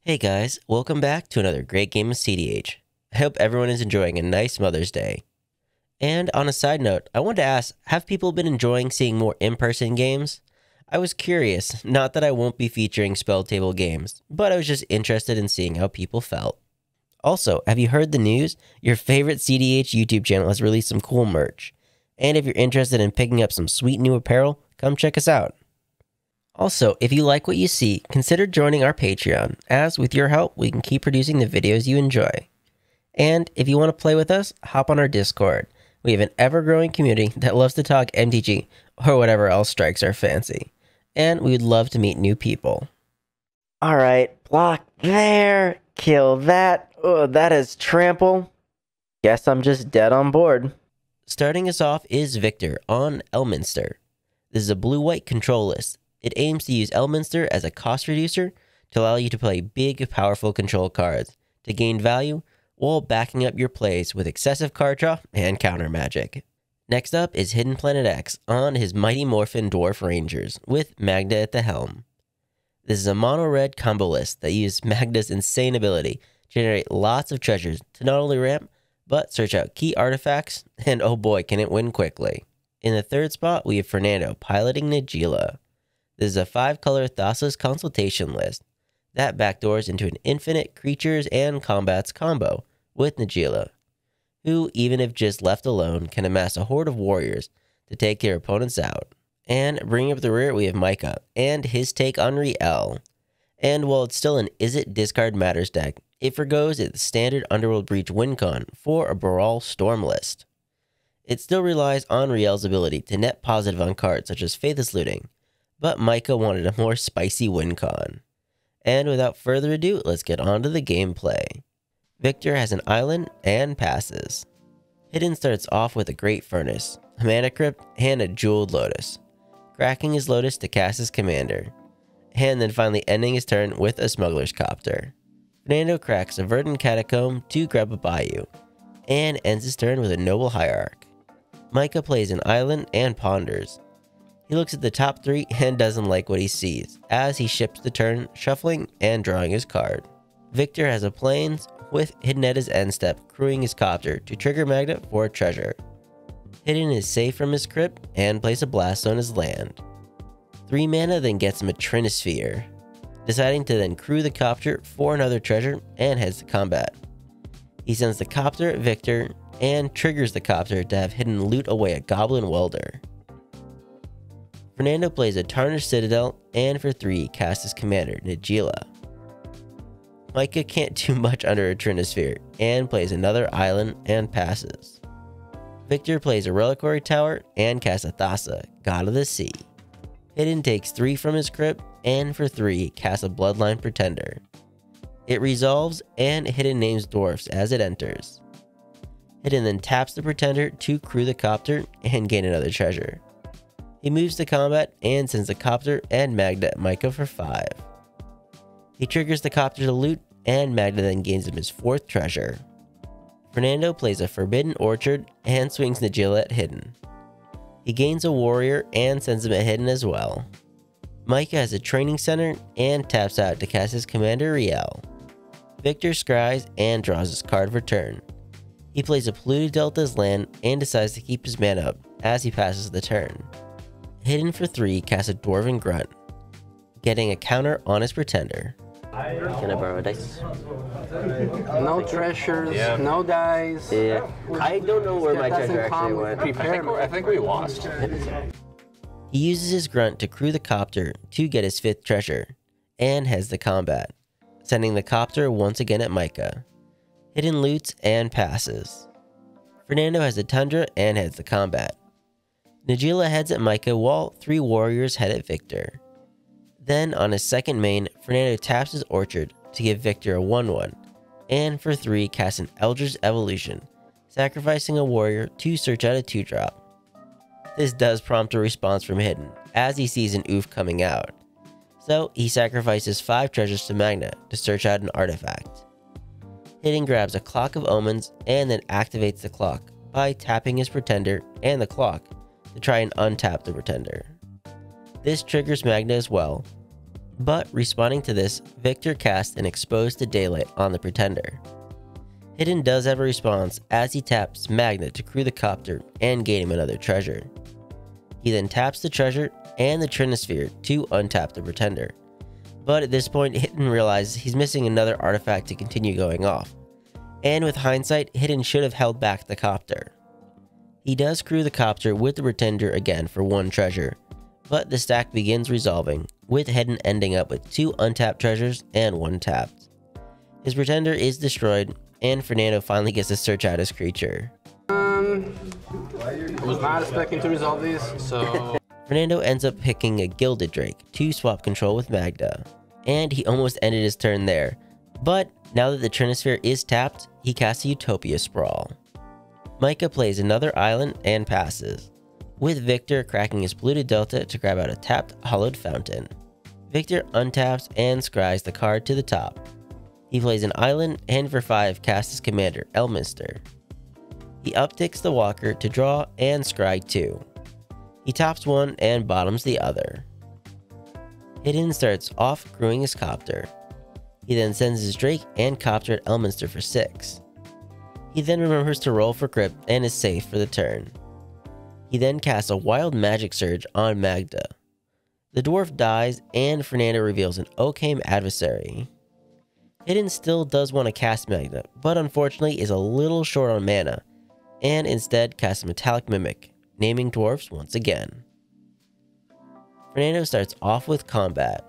Hey guys, welcome back to another great game of CDH. I hope everyone is enjoying a nice Mother's Day. And on a side note, I wanted to ask, have people been enjoying seeing more in-person games? I was curious, not that I won't be featuring spelltable games, but I was just interested in seeing how people felt. Also, have you heard the news? Your favorite CDH YouTube channel has released some cool merch. And if you're interested in picking up some sweet new apparel, come check us out. Also, if you like what you see, consider joining our Patreon, as with your help, we can keep producing the videos you enjoy. And if you want to play with us, hop on our Discord. We have an ever-growing community that loves to talk MTG or whatever else strikes our fancy. And we would love to meet new people. Alright, block there, kill that. Oh, that is trample. Guess I'm just dead on board. Starting us off is Victor on Elminster. This is a blue-white control list. It aims to use Elminster as a cost reducer to allow you to play big, powerful control cards to gain value while backing up your plays with excessive card draw and counter magic. Next up is Hidden Planet X on his Mighty Morphin Dwarf Rangers with Magda at the helm. This is a mono-red combo list that uses Magda's insane ability to generate lots of treasures to not only ramp, but search out key artifacts, and oh boy can it win quickly. In the third spot we have Fernando piloting Najeela. This is a 5-color Thrasios consultation list that backdoors into an infinite creatures and combats combo with Najeela, who, even if just left alone, can amass a horde of warriors to take their opponents out. And bringing up the rear, we have Micah and his take on Rielle. And while it's still an Is It Discard Matters deck, it forgoes its standard Underworld Breach win con for a Brawl Storm list. It still relies on Rielle's ability to net positive on cards such as Faithless Looting, but Micah wanted a more spicy win con. And without further ado, let's get on to the gameplay. Victor has an island and passes. Hidden starts off with a Great Furnace, a Mana Crypt, and a Jeweled Lotus, cracking his Lotus to cast his commander, and then finally ending his turn with a Smuggler's Copter. Fernando cracks a Verdant Catacomb to grab a Bayou, and ends his turn with a Noble Hierarch. Micah plays an island and ponders. He looks at the top 3 and doesn't like what he sees, as he ships the turn, shuffling and drawing his card. Victor has a Plains, with Hidden at his end step, crewing his Copter to trigger Magda for a treasure. Hidden is safe from his crypt and plays a Blast on his land. 3 mana then gets him a Trinisphere, deciding to then crew the Copter for another treasure and heads to combat. He sends the Copter at Victor and triggers the Copter to have Hidden loot away a Goblin Welder. Fernando plays a Tarnished Citadel, and for 3 casts his commander, Najeela. Micah can't do much under a Trinisphere, and plays another island and passes. Victor plays a Reliquary Tower, and casts a Thassa, God of the Sea. Hidden takes 3 from his crypt, and for 3 casts a Bloodline Pretender. It resolves, and Hidden names dwarfs as it enters. Hidden then taps the Pretender to crew the Copter and gain another treasure. He moves to combat and sends the Copter and Magda at Micah for 5. He triggers the Copter to loot, and Magda then gains him his 4th treasure. Fernando plays a Forbidden Orchard and swings Najeela at Hidden. He gains a Warrior and sends him at Hidden as well. Micah has a Training Center and taps out to cast his commander Rielle. Victor scries and draws his card for turn. He plays a Polluted Delta's land and decides to keep his mana up as he passes the turn. Hidden for 3 casts a Dwarven Grunt, getting a counter on his Pretender. Can I borrow a dice? No treasures, no dice. Yeah. I don't know where my treasure actually went. I think we lost. He uses his Grunt to crew the Copter to get his 5th treasure, and heads to combat, sending the Copter once again at Micah. Hidden loots and passes. Fernando has a Tundra and heads to combat. Najeela heads at Micah while 3 warriors head at Victor. Then, on his second main, Fernando taps his Orchard to give Victor a 1/1, and for 3 casts an Eldritch Evolution, sacrificing a warrior to search out a 2-drop. This does prompt a response from Hidden, as he sees an oof coming out. So, he sacrifices 5 treasures to Magda to search out an artifact. Hidden grabs a Clock of Omens and then activates the clock by tapping his Pretender and the clock to try and untap the Pretender. This triggers Magda as well. But responding to this, Victor casts an Exposed to Daylight on the Pretender. Hidden does have a response as he taps Magda to crew the copter and gain him another treasure. He then taps the treasure and the Trinisphere to untap the Pretender. But at this point, Hidden realizes he's missing another artifact to continue going off. And with hindsight, Hidden should have held back the copter. He does crew the copter with the Pretender again for one treasure, but the stack begins resolving, with Hidden ending up with 2 untapped treasures and 1 tapped. His Pretender is destroyed, and Fernando finally gets to search out his creature. I was not expecting to resolve these, so... Fernando ends up picking a Gilded Drake to swap control with Magda, and he almost ended his turn there, but now that the Trinisphere is tapped, he casts a Utopia Sprawl. Micah plays another island and passes, with Victor cracking his polluted delta to grab out a tapped Hollowed Fountain. Victor untaps and scries the card to the top. He plays an island and for 5 casts his commander, Elminster. He upticks the Walker to draw and scry 2. He tops one and bottoms the other. Hidden starts off crewing his copter. He then sends his Drake and copter at Elminster for 6. He then remembers to roll for Crypt and is safe for the turn. He then casts a Wild Magic Surge on Magda. The dwarf dies and Fernando reveals an Occam Adversary. Hidden still does want to cast Magda, but unfortunately is a little short on mana, and instead casts a Metallic Mimic, naming dwarfs once again. Fernando starts off with combat.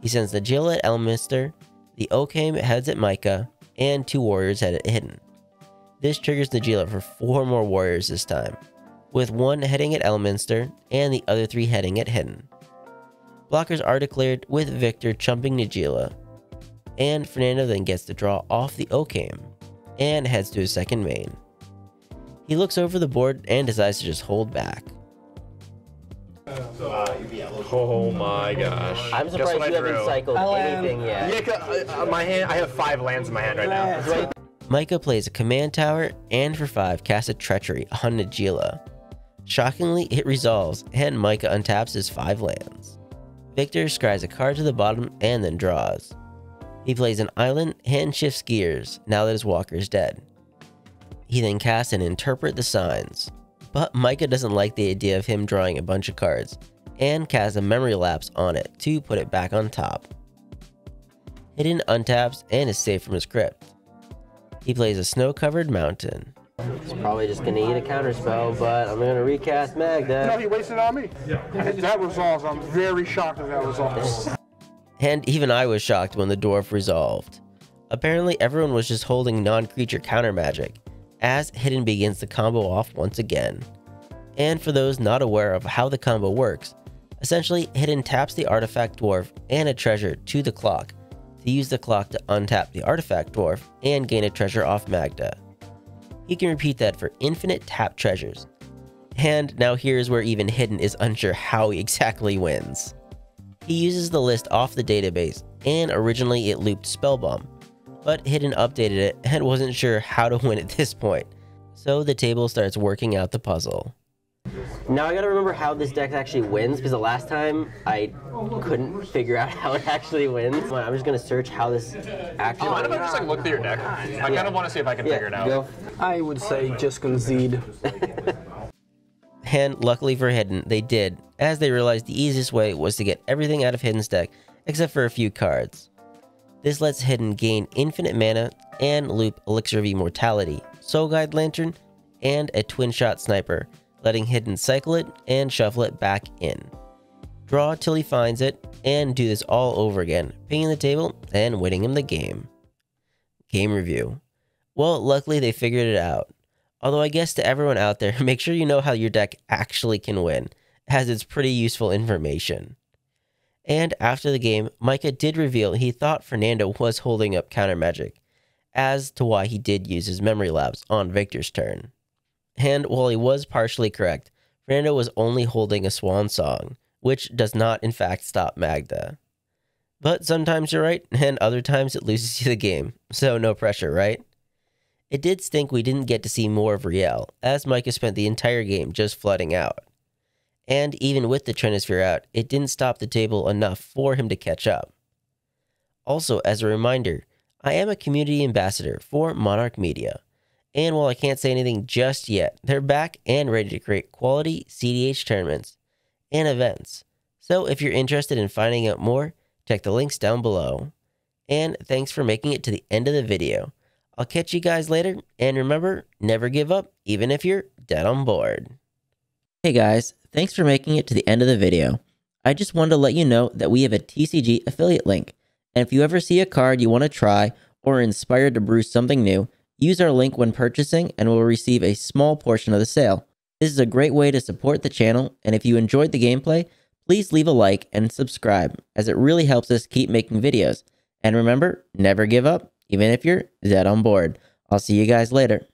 He sends Najeela at Elminster, the Occam heads at Micah, and 2 warriors head at Hidden. This triggers Najeela for 4 more warriors this time, with 1 heading at Elminster and the other 3 heading at Hidden. Blockers are declared with Victor chumping Najeela, and Fernando then gets to draw off the Occam, and heads to his second main. He looks over the board and decides to just hold back. Oh my gosh. I'm surprised you haven't cycled anything yet. Yeah, my hand. I have 5 lands in my hand right now. Micah plays a command tower and for 5 casts a Treachery on Najeela. Shockingly, it resolves and Micah untaps his 5 lands. Victor scries a card to the bottom and then draws. He plays an island and shifts gears now that his walker is dead. He then casts an Interpret the Signs, but Micah doesn't like the idea of him drawing a bunch of cards, and casts a Memory Lapse on it to put it back on top. Hidden untaps and is safe from his crypt. He plays a Snow-Covered Mountain. He's probably just gonna eat a counterspell, but I'm gonna recast Magda. No, he wasted on me. That resolves. I'm very shocked that that resolves. And even I was shocked when the dwarf resolved. Apparently everyone was just holding non-creature counter magic, as Hidden begins the combo off once again. And for those not aware of how the combo works, essentially Hidden taps the artifact dwarf and a treasure to the clock to use the clock to untap the artifact dwarf and gain a treasure off Magda. He can repeat that for infinite tap treasures. And now here's where even Hidden is unsure how he exactly wins. He uses the list off the database, and originally it looped Spellbomb, but Hidden updated it and wasn't sure how to win at this point, so the table starts working out the puzzle. Now I gotta remember how this deck actually wins, because the last time I couldn't figure out how it actually wins. I'm just gonna search how this actually Mind if I just look through your deck? I kind of want to see if I can figure it out. Go. I would say just concede. And luckily for Hidden, they did, as they realized the easiest way was to get everything out of Hidden's deck except for a few cards. This lets Hidden gain infinite mana and loop Elixir of Immortality, Soul Guide Lantern, and a Twin Shot Sniper, letting Hidden cycle it and shuffle it back in. Draw till he finds it, and do this all over again, pinging the table and winning him the game. Game review. Well, luckily they figured it out. Although I guess to everyone out there, make sure you know how your deck actually can win, as it's pretty useful information. And after the game, Micah did reveal he thought Fernando was holding up counter magic, as to why he did use his Memory Lapse on Victor's turn. And while he was partially correct, Fernando was only holding a Swan Song, which does not in fact stop Magda. But sometimes you're right, and other times it loses you the game, so no pressure, right? It did stink we didn't get to see more of Rielle, as Micah spent the entire game just flooding out. And even with the Trinisphere out, it didn't stop the table enough for him to catch up. Also, as a reminder, I am a community ambassador for Monarch Media. And while I can't say anything just yet, they're back and ready to create quality CDH tournaments and events. So if you're interested in finding out more, check the links down below. And thanks for making it to the end of the video. I'll catch you guys later, and remember, never give up, even if you're dead on board. Hey guys, thanks for making it to the end of the video. I just wanted to let you know that we have a TCG affiliate link. And if you ever see a card you want to try or are inspired to brew something new, use our link when purchasing and we'll receive a small portion of the sale. This is a great way to support the channel, and if you enjoyed the gameplay, please leave a like and subscribe, as it really helps us keep making videos. And remember, never give up, even if you're dead on board. I'll see you guys later.